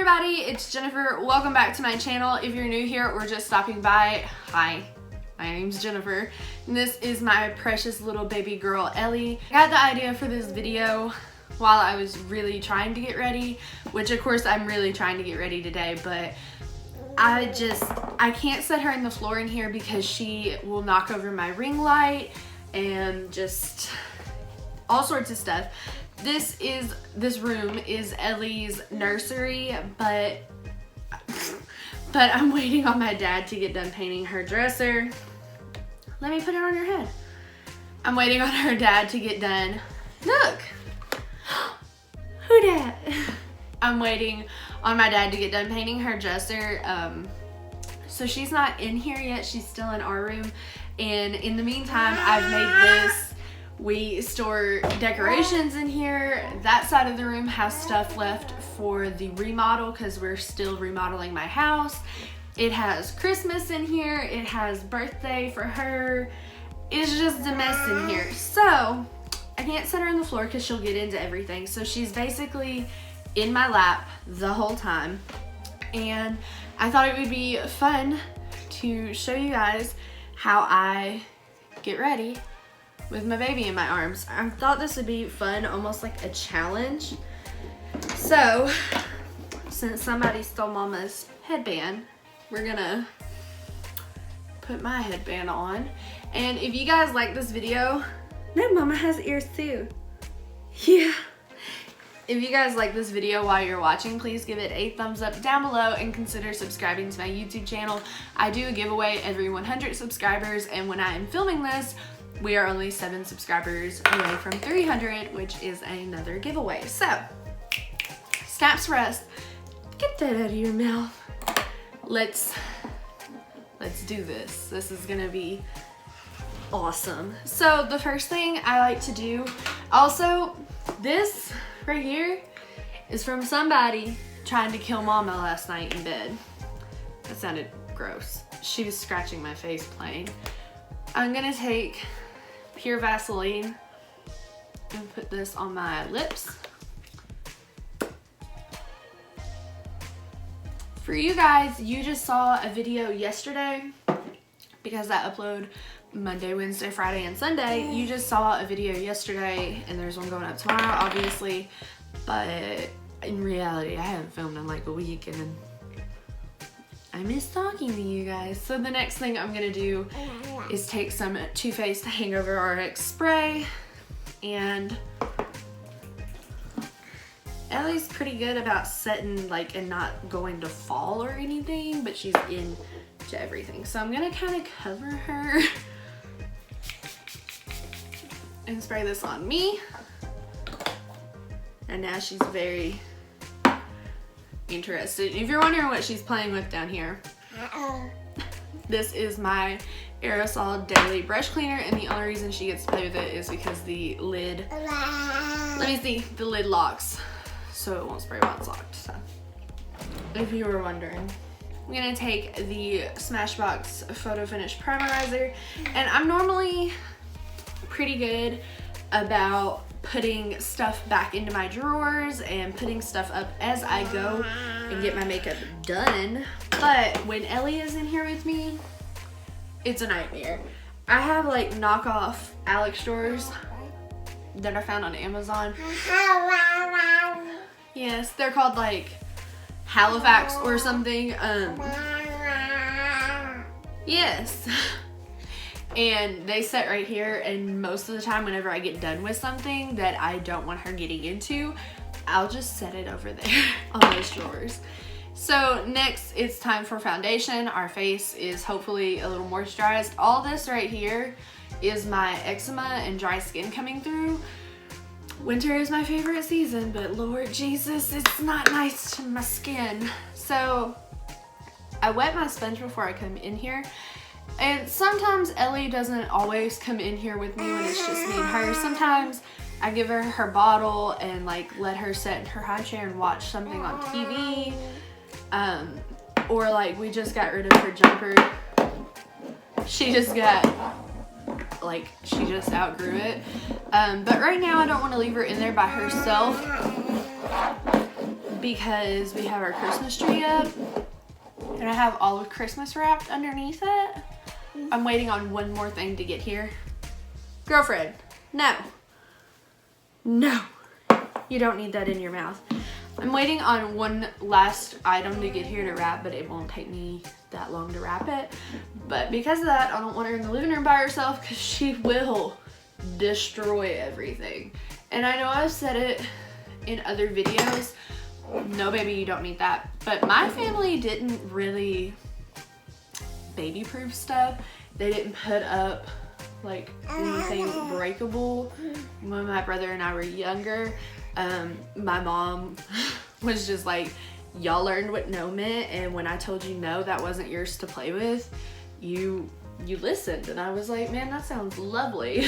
everybody, it's Jennifer. Welcome back to my channel. If you're new here or just stopping by, hi, my name's Jennifer. And this is my precious little baby girl, Ellie. I got the idea for this video while I was really trying to get ready, which of course I'm really trying to get ready today, but I can't set her in the floor in here because she will knock over my ring light and just all sorts of stuff. This room is Ellie's nursery, but I'm waiting on my dad to get done painting her dresser. Let me put it on your head. I'm waiting on her dad to get done. Look! Who dat? I'm waiting on my dad to get done painting her dresser. So she's not in here yet. She's still in our room. And in the meantime, I've made this. We store decorations in here. That side of the room has stuff left for the remodel because we're still remodeling my house. It has Christmas in here. It has birthday for her. It's just a mess in here. So I can't set her on the floor because she'll get into everything. So she's basically in my lap the whole time. And I thought it would be fun to show you guys how I get ready with my baby in my arms. I thought this would be fun, almost like a challenge. So, since somebody stole Mama's headband, we're gonna put my headband on. And if you guys like this video, no, Mama has ears too. Yeah. If you guys like this video while you're watching, please give it a thumbs up down below and consider subscribing to my YouTube channel. I do a giveaway every 100 subscribers, and when I am filming this, we are only 7 subscribers away from 300, which is another giveaway. So, snaps for us. Get that out of your mouth. Let's do this. This is gonna be awesome. So the first thing I like to do, also this right here is from somebody trying to kill Mama last night in bed. That sounded gross. She was scratching my face playing. I'm gonna take pure Vaseline and put this on my lips. For you guys, you just saw a video yesterday because I upload Monday, Wednesday, Friday, and Sunday. You just saw a video yesterday, and there's one going up tomorrow, obviously, but in reality, I haven't filmed in like a week, and I miss talking to you guys. So the next thing I'm gonna do is take some Too Faced Hangover RX spray, and Ellie's pretty good about setting like and not going to fall or anything, but she's into everything. So I'm gonna kind of cover her and spray this on me. And now she's very interested. If you're wondering what she's playing with down here, this is my aerosol daily brush cleaner, and the only reason she gets to play with it is because the lid, let me see, the lid locks so it won't spray while it's locked. So if you were wondering, I'm gonna take the Smashbox Photo Finish Primerizer, and I'm normally pretty good about putting stuff back into my drawers and putting stuff up as I go and get my makeup done. But when Ellie is in here with me, it's a nightmare. I have like knockoff Alex drawers that I found on Amazon. Yes, they're called like Halifax or something. Yes. And they sit right here, and most of the time whenever I get done with something that I don't want her getting into, I'll just set it over there on those drawers. So next, it's time for foundation. Our face is hopefully a little moisturized. All this right here is my eczema and dry skin coming through. Winter is my favorite season, but Lord Jesus, it's not nice to my skin. So I wet my sponge before I come in here. And sometimes Ellie doesn't always come in here with me when it's just me and her. Sometimes I give her her bottle and like let her sit in her high chair and watch something on TV. Or like we just got rid of her jumper. She just outgrew it. But right now I don't want to leave her in there by herself. because we have our Christmas tree up and I have all of Christmas wrapped underneath it. I'm waiting on one more thing to get here. Girlfriend, no. No, you don't need that in your mouth. I'm waiting on one last item to get here to wrap, but it won't take me that long to wrap it. But because of that, I don't want her in the living room by herself because she will destroy everything. And I know I've said it in other videos, no baby, you don't need that. But my family didn't really baby-proof stuff. They didn't put up like anything breakable. When my brother and I were younger, my mom was just like, y'all learned what no meant, and when I told you no, that wasn't yours to play with, you listened. And I was like, man, that sounds lovely.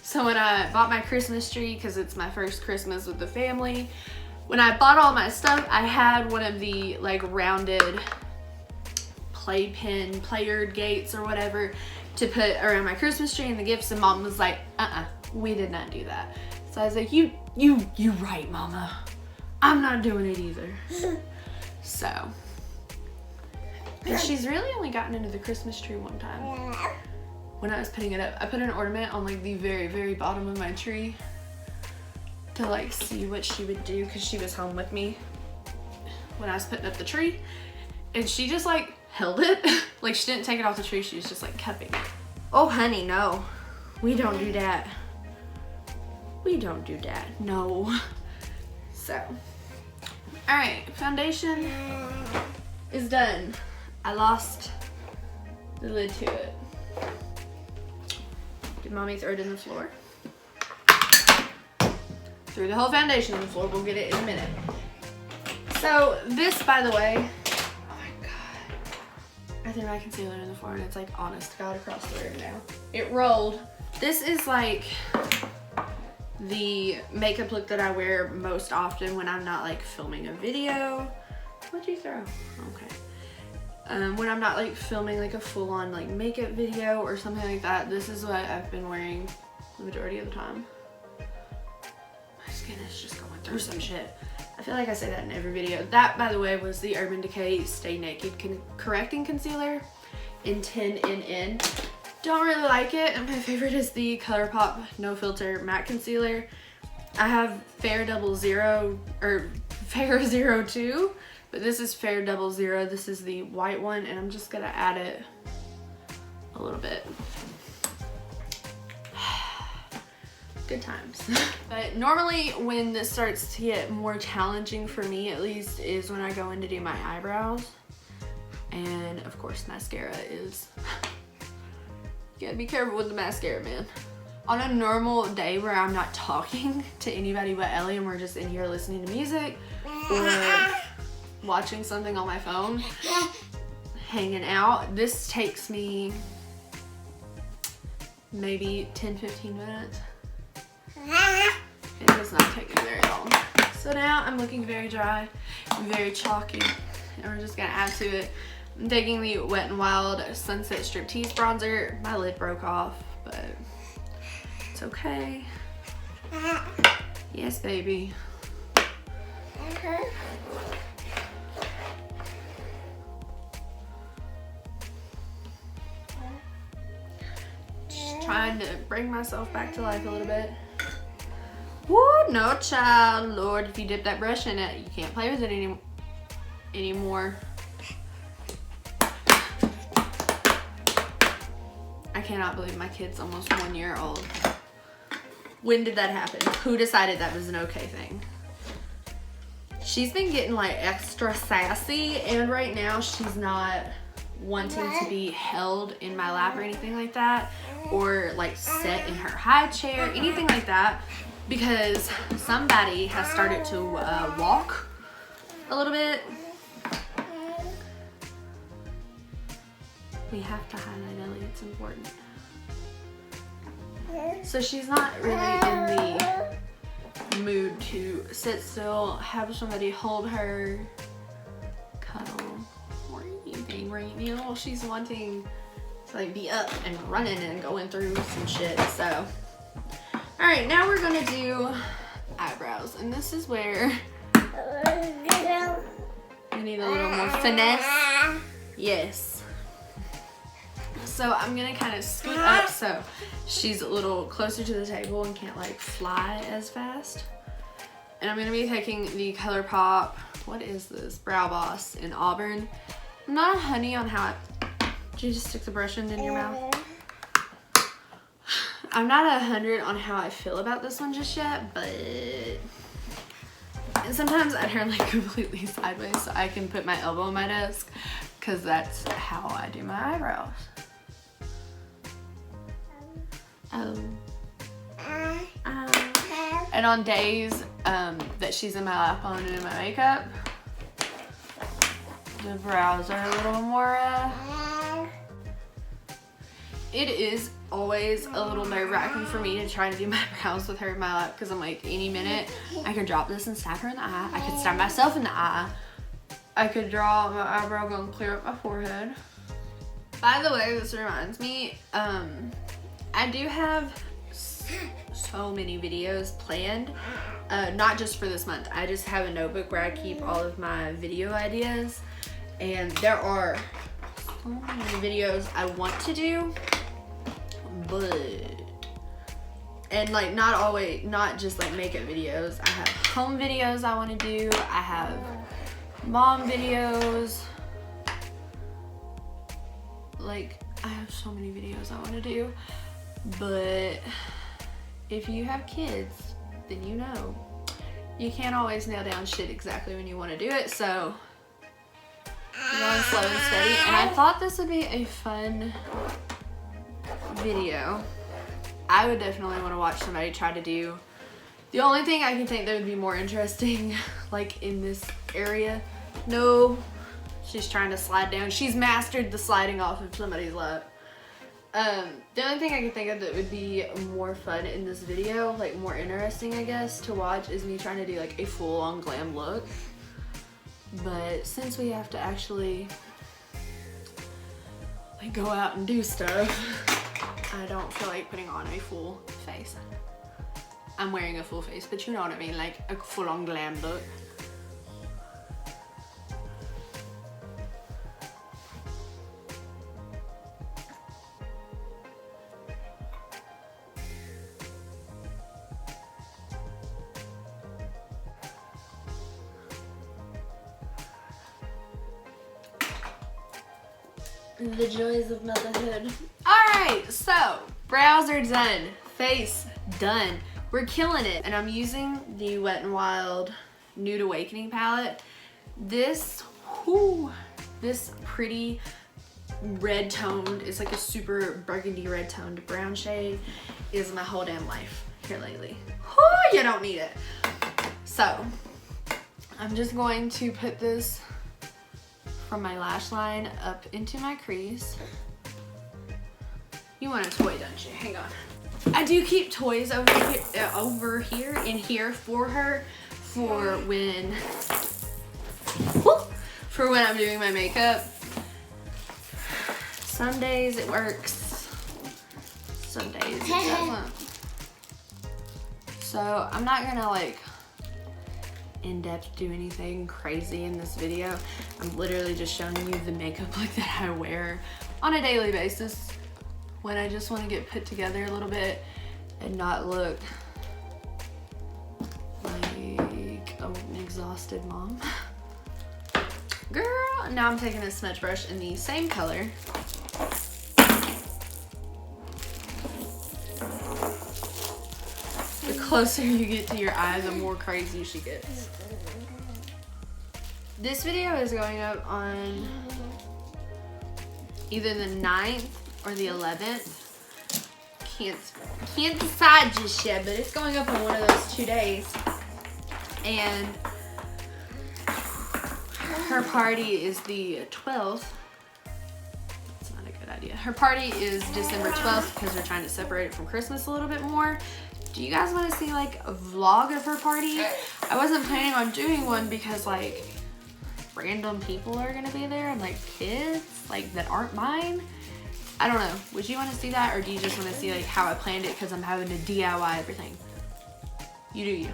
So when I bought my Christmas tree, because it's my first Christmas with the family, when I bought all my stuff, I had one of the like rounded playpen, player gates or whatever to put around my Christmas tree and the gifts, and Mom was like, we did not do that. So I was like, you right, Mama. I'm not doing it either. So, and she's really only gotten into the Christmas tree one time. When I was putting it up, I put an ornament on like the very, very bottom of my tree to like see what she would do, because she was home with me when I was putting up the tree, and she just like held it. Like she didn't take it off the tree, she was just like cupping it. Oh honey, no, we don't do that. We don't do that, no. So, all right, foundation is done. I lost the lid to it. Did Mommy throw it in the floor? Threw the whole foundation on the floor. We'll get it in a minute. So this, by the way, oh my God, I threw my concealer in the floor and it's like honest to God across the room now. It rolled. This is like the makeup look that I wear most often when I'm not like filming a video. What'd you throw? Okay. When I'm not like filming like a full-on like makeup video or something like that, this is what I've been wearing the majority of the time. My skin is just going through some shit. I feel like I say that in every video. That, by the way, was the Urban Decay Stay Naked Correcting Concealer in 10NN. Don't really like it, and my favorite is the ColourPop No Filter Matte Concealer. I have Fair 00 or Fair 02, but this is Fair 00. This is the white one, and I'm just gonna add it a little bit. Good times. But normally when this starts to get more challenging for me, at least, is when I go in to do my eyebrows. And of course mascara is you gotta be careful with the mascara, man. On a normal day where I'm not talking to anybody but Ellie and we're just in here listening to music or watching something on my phone, hanging out, this takes me maybe 10-15 minutes. It does not take me very long. So now I'm looking very dry, very chalky, and we're just gonna add to it. I'm taking the Wet n Wild Sunset Striptease Bronzer. My lid broke off, but it's okay. Yes, baby. Just trying to bring myself back to life a little bit. Woo, no child. Lord, if you dip that brush in it, you can't play with it anymore. I cannot believe my kid's almost 1 year old. When did that happen? Who decided that was an okay thing? She's been getting like extra sassy, and right now she's not wanting to be held in my lap or anything like that, or like sit in her high chair, anything like that, because somebody has started to walk a little bit. We have to highlight Ellie, it's important. So she's not really in the mood to sit still, have somebody hold her, cuddle, or anything right now. She's wanting to like be up and running and going through some shit. So, all right, now we're gonna do eyebrows, and this is where We need a little more finesse. Yes. So I'm gonna kind of scoot up so she's a little closer to the table and can't like fly as fast. And I'm gonna be taking the ColourPop, what is this? Brow Boss in Auburn. I'm not a honey on how do you just stick the brush in your mouth? I'm not 100 on how I feel about this one just yet, but and sometimes I turn like completely sideways so I can put my elbow on my desk because that's how I do my eyebrows. And on days that she's in my lap while I'm doing my makeup, the brows are a little more, it is always a little nerve-wracking for me to try to do my brows with her in my lap because I'm like, any minute I could drop this and stab her in the eye. I could stab myself in the eye. I could draw my eyebrow and clear up my forehead. By the way, this reminds me, I do have so many videos planned, not just for this month. I just have a notebook where I keep all of my video ideas, and there are so many videos I want to do, and like not just like makeup videos. I have home videos I want to do. I have mom videos. Like, I have so many videos I want to do, but if you have kids, then you know you can't always nail down shit exactly when you want to do it, so I'm going slow and steady. And I thought this would be a fun video. I would definitely want to watch somebody try to do. The only thing I can think that would be more interesting, like in this area, no, she's trying to slide down. She's mastered the sliding off of somebody's lap. The only thing I can think of that would be more fun in this video, like more interesting I guess to watch, is me trying to do like a full-on glam look. But since we have to actually like go out and do stuff, I don't feel like putting on a full face. I'm wearing a full face, but you know what I mean, like a full-on glam look. The joys of motherhood. Alright, so brows are done, face done. We're killing it. And I'm using the Wet n Wild Nude Awakening palette. This pretty red toned, it's like a super burgundy red toned brown shade, is my whole damn life here lately. Whoo, you don't need it. So I'm just going to put this from my lash line up into my crease. You want a toy, don't you? Hang on. I do keep toys over here in here for her for when I'm doing my makeup. Some days it works, some days it doesn't. So I'm not gonna like in-depth do anything crazy in this video. I'm literally just showing you the makeup look that I wear on a daily basis when I just want to get put together a little bit and not look like an exhausted mom. Girl, now I'm taking a smudge brush in the same color. The closer you get to your eye, the more crazy she gets. This video is going up on either the 9th or the 11th. Can't decide just yet, but it's going up on one of those 2 days. And her party is the 12th. That's not a good idea. Her party is December 12th because we're trying to separate it from Christmas a little bit more. Do you guys want to see like a vlog of her party? I wasn't planning on doing one because like random people are gonna be there and like kids like that aren't mine. I don't know. Would you want to see that, or do you just want to see like how I planned it because I'm having to DIY everything? You do you.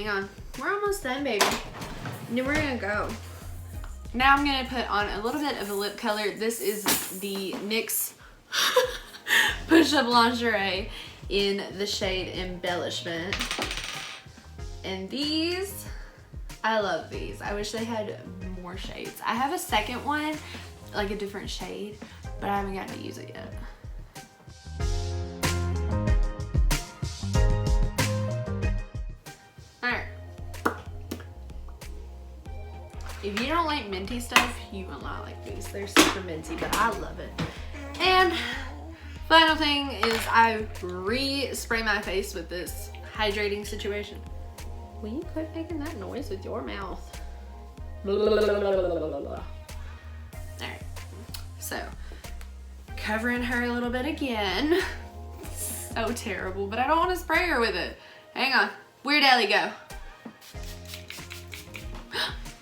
hang on. We're almost done, baby. And then we're gonna go. Now I'm gonna put on a little bit of a lip color. This is the NYX Push-Up Lingerie in the shade Embellishment. And these, I love these. I wish they had more shades. I have a second one, like a different shade, but I haven't gotten to use it yet. Alright. If you don't like minty stuff, you will not like these. They're super minty, but I love it. And final thing is I re-spray my face with this hydrating situation. Will you quit making that noise with your mouth? Alright, so covering her a little bit again. So terrible, but I don't want to spray her with it. Hang on. Weird Ellie, go.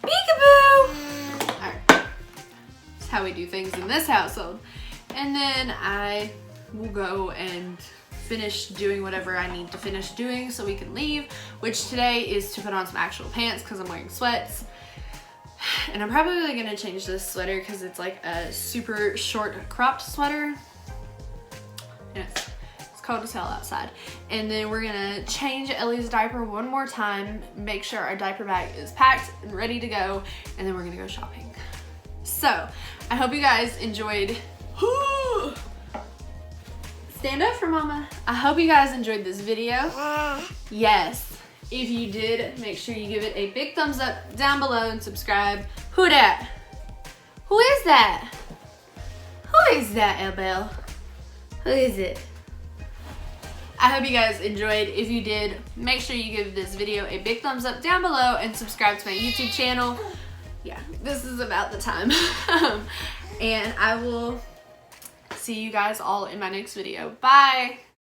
Peekaboo! Alright, that's how we do things in this household. And then I will go and finish doing whatever I need to finish doing so we can leave, which today is to put on some actual pants because I'm wearing sweats. And I'm probably gonna change this sweater because it's like a super short cropped sweater. And it's cold as hell outside. And then we're gonna change Ellie's diaper one more time, make sure our diaper bag is packed and ready to go, and then we're gonna go shopping. So, I hope you guys enjoyed. Stand up for mama. I hope you guys enjoyed this video. Yes. If you did, make sure you give it a big thumbs up down below and subscribe. Who dat? Who is that? Who is that, Elbel? Who is it? I hope you guys enjoyed. If you did, make sure you give this video a big thumbs up down below and subscribe to my YouTube channel. Yeah, this is about the time. And I will see you guys all in my next video. Bye!